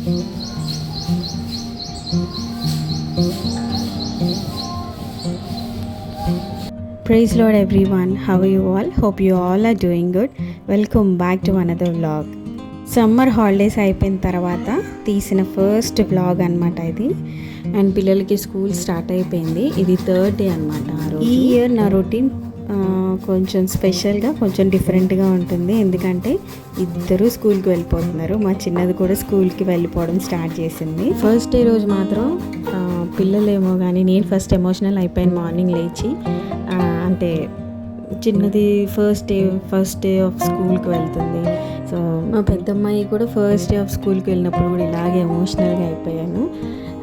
Praise Lord everyone, how are you all? Hope you all are doing good. Welcome back to another vlog. Summer holidays అయిపోయిన తర్వాత తీసిన first vlog అనమాట ఇది. And పిల్లలకి school start అయిపోయింది. ఇది 3rd day అనమాట. ఈ ఇయర్ నా రొటీన్ కొంచెం స్పెషల్గా కొంచెం డిఫరెంట్గా ఉంటుంది. ఎందుకంటే ఇద్దరు స్కూల్కి వెళ్ళిపోతున్నారు. మా చిన్నది కూడా స్కూల్కి వెళ్ళిపోవడం స్టార్ట్ చేసింది. ఫస్ట్ డే రోజు మాత్రం పిల్లలేమో కానీ నేను ఫస్ట్ ఎమోషనల్ అయిపోయాను. మార్నింగ్ లేచి అంటే చిన్నది ఫస్ట్ డే ఆఫ్ స్కూల్కి వెళ్తుంది. సో మా పెద్దమ్మాయి కూడా ఫస్ట్ డే ఆఫ్ స్కూల్కి వెళ్ళినప్పుడు కూడా ఇలాగే ఎమోషనల్గా అయిపోయాను.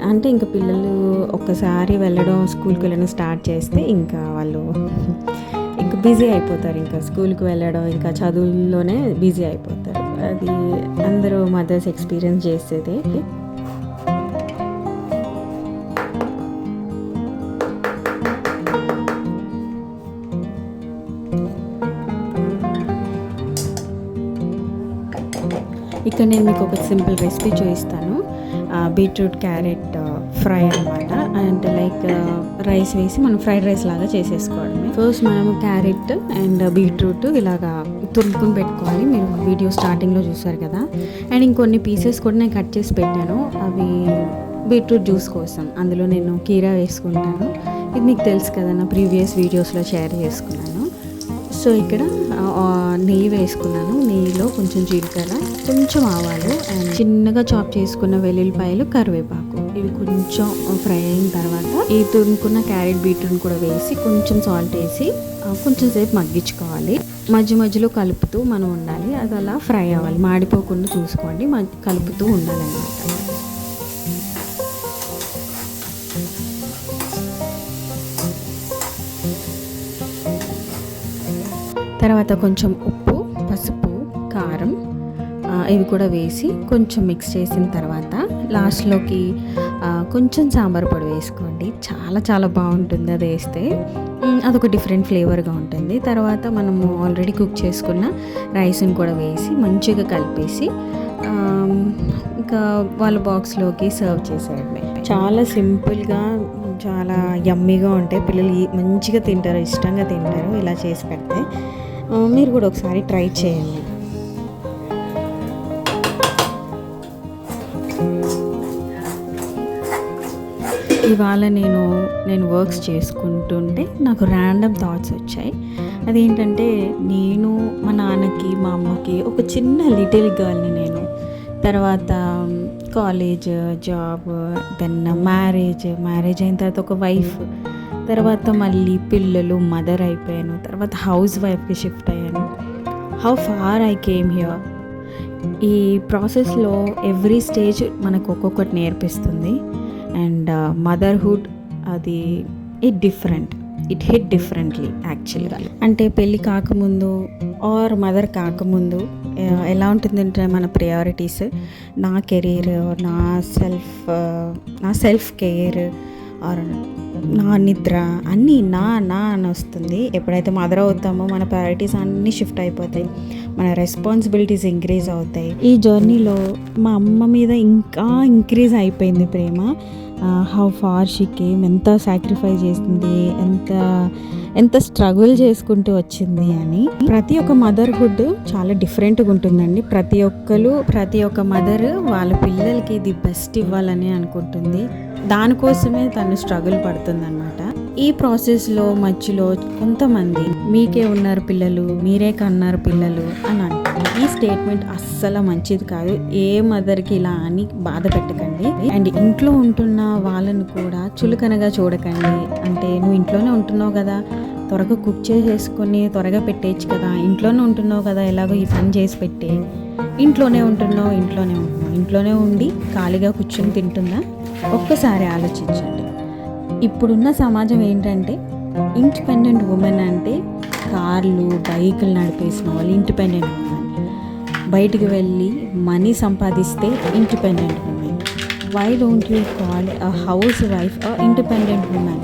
అంటే ఇంకా పిల్లలు ఒక్కసారి స్కూల్కి వెళ్ళడం స్టార్ట్ చేస్తే ఇంకా వాళ్ళు ఇంకా బిజీ అయిపోతారు. ఇంకా స్కూల్కి వెళ్ళడం ఇంకా చదువుల్లోనే బిజీ అయిపోతారు. అది అందరూ మదర్స్ ఎక్స్పీరియన్స్ చేసేదే. ఇక్కడ నేను మీకు ఒక సింపుల్ రెసిపీ చూపిస్తాను. బీట్రూట్ క్యారెట్ ఫ్రై అనమాట. అండ్ లైక్ రైస్ వేసి మనం ఫ్రైడ్ రైస్ లాగా చేసేసుకోవడమే. ఫస్ట్ మనము క్యారెట్ అండ్ బీట్రూట్ ఇలాగా తురుముకుని పెట్టుకోవాలి. మీరు వీడియో స్టార్టింగ్లో చూసారు కదా. అండ్ ఇంకొన్ని పీసెస్ కూడా నేను కట్ చేసి పెట్టాను. అవి బీట్రూట్ జ్యూస్ కోసం. అందులో నేను కీరా వేసుకుంటాను. ఇది మీకు తెలుసు కదా, నా ప్రీవియస్ వీడియోస్లో షేర్ చేసుకున్నాను. సో ఇక్కడ నెయ్యి వేసుకున్నాను. నెయ్యిలో కొంచెం జీలకర్ర, కొంచెం ఆవాలు అండ్ చిన్నగా చాప్ చేసుకున్న వెల్లుల్లిపాయలు, కరివేపాకు, ఇవి కొంచెం ఫ్రై అయిన తర్వాత ఈ తురుముకున్న క్యారెట్ బీట్రూట్ కూడా వేసి కొంచెం సాల్ట్ వేసి కొంచెం సేపు మగ్గించుకోవాలి. మధ్యలో కలుపుతూ మనం ఉండాలి. అది అలా ఫ్రై అవ్వాలి, మాడిపోకుండా చూసుకోండి. కలుపుతూ ఉండాలన్నమాట. తర్వాత కొంచెం ఉప్పు, పసుపు, కారం ఇవి కూడా వేసి కొంచెం మిక్స్ చేసిన తర్వాత లాస్ట్లోకి కొంచెం సాంబార్ పొడి వేసుకోండి. చాలా చాలా బాగుంటుంది అది వేస్తే. అదొక డిఫరెంట్ ఫ్లేవర్గా ఉంటుంది. తర్వాత మనము ఆల్రెడీ కుక్ చేసుకున్న రైస్ని కూడా వేసి మంచిగా కలిపేసి ఇంకా వాళ్ళ బాక్స్లోకి సర్వ్ చేసేయడమే. చాలా సింపుల్గా, చాలా యమ్మీగా ఉంటాయి. పిల్లలు మంచిగా తింటారు, ఇష్టంగా తింటారు ఇలా చేసి పెడితే. మీరు కూడా ఒకసారి ట్రై చేయండి. ఇవాళ నేను వర్క్స్ చేసుకుంటుంటే నాకు ర్యాండమ్ థాట్స్ వచ్చాయి. అదేంటంటే, నేను మా నాన్నకి మా అమ్మకి ఒక చిన్న లిటిల్ గర్ల్ని నేను. తర్వాత కాలేజ్, జాబ్, దెన్ మ్యారేజ్ అయిన తర్వాత ఒక వైఫ్, తర్వాత మళ్ళీ పిల్లలు, మదర్ అయిపోయాను. తర్వాత హౌస్ వైఫ్కి షిఫ్ట్ అయ్యాను. How far I came here. ఈ ప్రాసెస్లో ఎవ్రీ స్టేజ్ మనకు ఒక్కొక్కటి నేర్పిస్తుంది. అండ్ మదర్హుడ్ అది ఇట్ హిట్ డిఫరెంట్లీ యాక్చువల్గా. అంటే పెళ్ళి కాకముందు ఆర్ మదర్ కాకముందు ఎలా ఉంటుందంటే మన ప్రయారిటీస్, నా కెరీర్, నా సెల్ఫ్ కేర్ ఆర్ నా నిద్ర అన్నీ నా అని వస్తుంది. ఎప్పుడైతే మదర్ అవుతామో మన ప్రయారిటీస్ అన్నీ షిఫ్ట్ అయిపోతాయి, మన రెస్పాన్సిబిలిటీస్ ఇంక్రీజ్ అవుతాయి. ఈ జర్నీలో మా అమ్మ మీద ఇంకా ఇంక్రీజ్ అయిపోయింది ప్రేమ. హౌ ఫార్ షీ కేమ్, ఎంత సాక్రిఫైస్ చేసింది, ఎంత స్ట్రగుల్ చేసుకుంటూ వచ్చింది అని. ప్రతి ఒక్క మదర్హుడ్ చాలా డిఫరెంట్గా ఉంటుందండి. ప్రతి ఒక్క మదర్ వాళ్ళ పిల్లలకి ది బెస్ట్ ఇవ్వాలని అనుకుంటుంది. దానికోసమే తను స్ట్రగుల్ పడుతుందన్నమాట. ఈ ప్రాసెస్లో మధ్యలో కొంతమంది మీకే ఉన్నారు పిల్లలు, మీరే కన్నారు పిల్లలు అని అంటారు. ఈ స్టేట్మెంట్ అస్సలు మంచిది కాదు. ఏ మదర్కి ఇలా అని బాధ పెట్టకండి. అండ్ ఇంట్లో ఉంటున్న వాళ్ళని కూడా చులకనగా చూడకండి. అంటే నువ్వు ఇంట్లోనే ఉంటున్నావు కదా, త్వరగా కుక్ చేసేసుకొని త్వరగా పెట్టేయచ్చు కదా, ఇంట్లోనే ఉంటున్నావు కదా, ఎలాగో ఈ పని చేసి పెట్టే. ఇంట్లోనే ఉండి ఖాళీగా కూర్చొని తింటుందా? ఒక్కసారి ఆలోచించండి. ఇప్పుడున్న సమాజం ఏంటంటే, ఇండిపెండెంట్ ఉమెన్ అంటే కార్లు, బైకులు నడిపేసిన వాళ్ళు ఇండిపెండెంట్ ఉమెన్. బయటికి వెళ్ళి మనీ సంపాదిస్తే independent woman. Why don't you call a housewife a independent woman?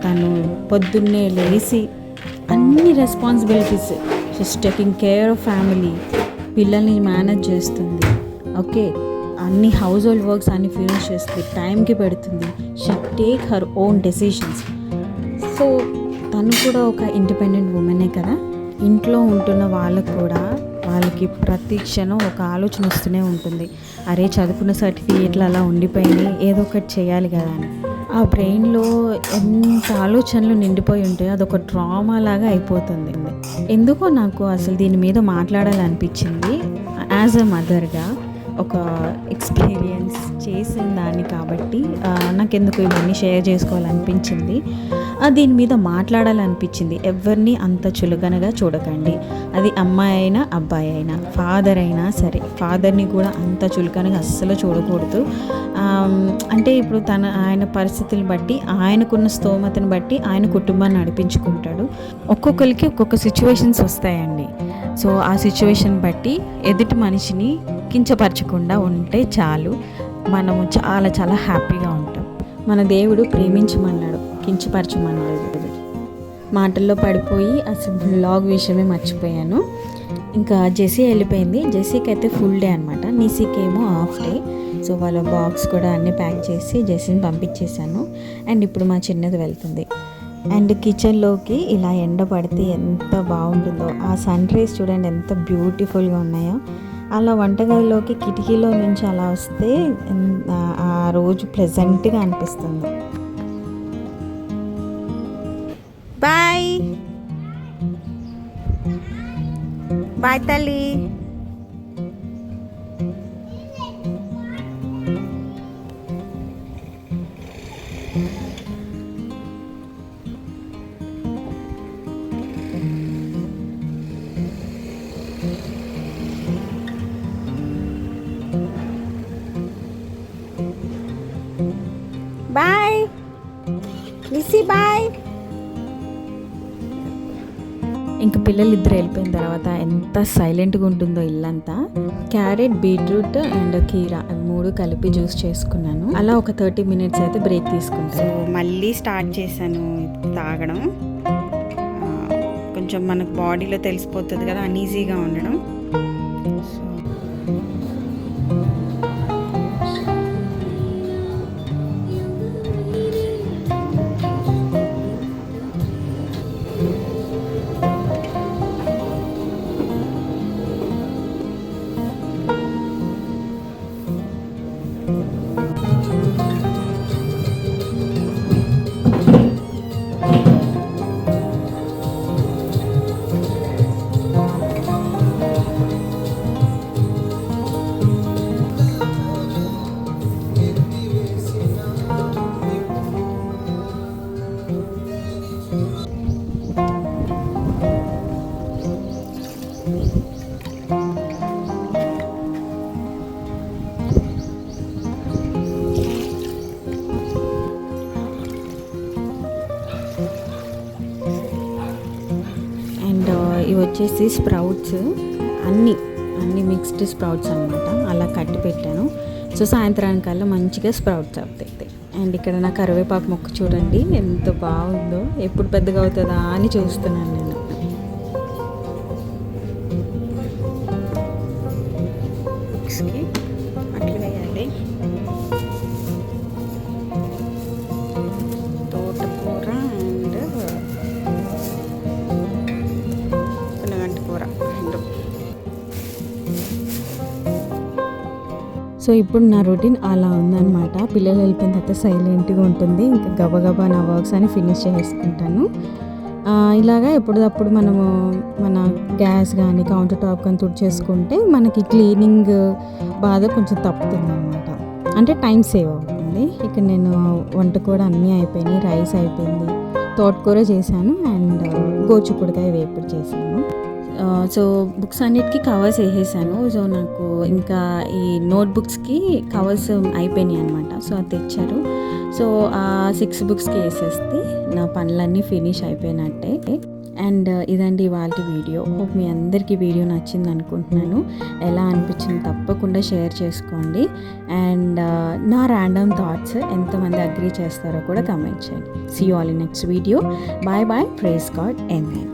తను పొద్దున్నే లేచి అన్ని responsibilities, she's taking care of family, పిల్లల్ని మేనేజ్ చేస్తుంది. ఓకే, అన్ని హౌస్ హోల్డ్ వర్క్స్ అన్ని ఫినిష్ చేస్తుంది, టైంకి పెడుతుంది. She take her own decisions. So తను కూడా ఒక ఇండిపెండెంట్ ఉమెనే కదా. ఇంట్లో ఉంటున్న వాళ్ళకు కూడా వాళ్ళకి ప్రతి క్షణం ఒక ఆలోచన వస్తూనే ఉంటుంది, అరే చదువుకున్న సర్టిఫికేట్లు అలా ఉండిపోయినాయి, ఏదో ఒకటి చేయాలి కదా అని. ఆ బ్రెయిన్లో ఎంత ఆలోచనలు నిండిపోయి ఉంటాయో అదొక డ్రామా లాగా అయిపోతుంది. ఎందుకో నాకు అసలు దీని మీద మాట్లాడాలనిపించింది. యాజ్ అ మదర్గా ఒక ఎక్స్పీరియన్స్ చేసిన దాన్ని కాబట్టి నాకెందుకు ఇవన్నీ షేర్ చేసుకోవాలనిపించింది, దీని మీద మాట్లాడాలనిపించింది. ఎవరిని అంత చులకనగా చూడకండి, అది అమ్మాయి అయినా అబ్బాయి అయినా ఫాదర్ అయినా సరే. ఫాదర్ని కూడా అంత చులకనగా అస్సలు చూడకూడదు. అంటే ఇప్పుడు ఆయన పరిస్థితులు బట్టి, ఆయనకున్న స్తోమతను బట్టి ఆయన కుటుంబాన్ని నడిపించుకుంటాడు. ఒక్కొక్కరికి ఒక్కొక్క సిచ్యువేషన్స్ వస్తాయండి. సో ఆ సిచ్యువేషన్ బట్టి ఎదుటి మనిషిని కించపరచకుండా ఉంటే చాలు, మనము చాలా చాలా హ్యాపీగా ఉంటాం. మన దేవుడు ప్రేమించమన్నాడు, కించపరచమన్నాడు. మాటల్లో పడిపోయి అసలు వ్లాగ్ విషయమే మర్చిపోయాను. ఇంకా జెస్సీ వెళ్ళిపోయింది. జెస్సీకి అయితే ఫుల్ డే అనమాట, నిసీకి ఏమో హాఫ్ డే. సో వాళ్ళ బాక్స్ కూడా అన్నీ ప్యాక్ చేసి జెస్సీని పంపించేశాను. అండ్ ఇప్పుడు మా చిన్నది వెళ్తుంది. అండ్ కిచెన్లోకి ఇలా ఎండ పడితే ఎంత బాగుంటుందో, ఆ సన్ రైజ్ చూడండి ఎంత బ్యూటిఫుల్గా ఉన్నాయో. అలా వంటగదిలోకి కిటికీలో నుంచి అలా వస్తే ఆ రోజు ప్లెజెంట్గా అనిపిస్తుంది. బాయ్ బాయ్ తల్లి. బాయ్ నిసి బాయ్. ఇంకా పిల్లలు ఇద్దరు వెళ్ళిపోయిన తర్వాత ఎంత సైలెంట్గా ఉంటుందో ఇల్లంతా. క్యారెట్, బీట్రూట్ అండ్ కీరా అవి 3 కలిపి జ్యూస్ చేసుకున్నాను. అలా ఒక 30 minutes అయితే బ్రేక్ తీసుకుంటాను. సో మళ్ళీ స్టార్ట్ చేశాను తాగడం. కొంచెం మనకు బాడీలో తెలిసిపోతుంది కదా అన్ఈజీగా ఉండడం. ఇవి వచ్చేసి స్ప్రౌట్స్, అన్ని మిక్స్డ్ స్ప్రౌట్స్ అనమాట. అలా కట్టి పెట్టాను. సో సాయంత్రానికల్లా మంచిగా స్ప్రౌట్స్ అవుతాయి. అండ్ ఇక్కడ నా కరివేపాకు మొక్క చూడండి ఎంత బాగుందో, ఎప్పుడు పెద్దగా అవుతుందా అని చూస్తున్నాను నేను. అట్లా వేయాలి. తోటకూర అండ్ పునగంటి కూర రెండు. సో ఇప్పుడు నా రొటీన్ అలా ఉందన్నమాట. పిల్లలు వెళ్ళిపోయిన తర్వాత సైలెంట్గా ఉంటుంది. ఇంకా గబగబా నా వర్క్స్ అని ఫినిష్ చేసుకుంటాను. ఇలాగా ఎప్పుడప్పుడు మనము మన గ్యాస్ కానీ కౌంటర్ టాప్ కానీ తుడిచేసుకుంటే మనకి క్లీనింగ్ బాధ కొంచెం తప్పుతుంది అనమాట. అంటే టైం సేవ్ అవుతుంది. ఇక్కడ నేను వంట కూడా అన్నీ అయిపోయినాయి. రైస్ అయిపోయింది, తోటకూర చేశాను అండ్ గోచుకుడుకాయ వేపుడు చేశాను. సో బుక్స్ అన్నిటికీ కవర్స్ వేసేసాను. సో నాకు ఇంకా ఈ నోట్బుక్స్కి కవర్స్ అయిపోయినాయి అనమాట. సో అది తెచ్చారు. సో ఆ 6 బుక్స్కి వేసేస్తే నా పనులన్నీ ఫినిష్ అయిపోయినట్టే. అండ్ ఇదండి ఇవాళ వీడియో. హోప్ మీ అందరికీ వీడియో నచ్చింది అనుకుంటున్నాను. ఎలా అనిపించింది తప్పకుండా షేర్ చేసుకోండి. అండ్ నా ర్యాండమ్ థాట్స్ ఎంతమంది అగ్రీ చేస్తారో కూడా కమెంట్ చేయండి. See you all in next video. Bye bye. Praise god. Amen.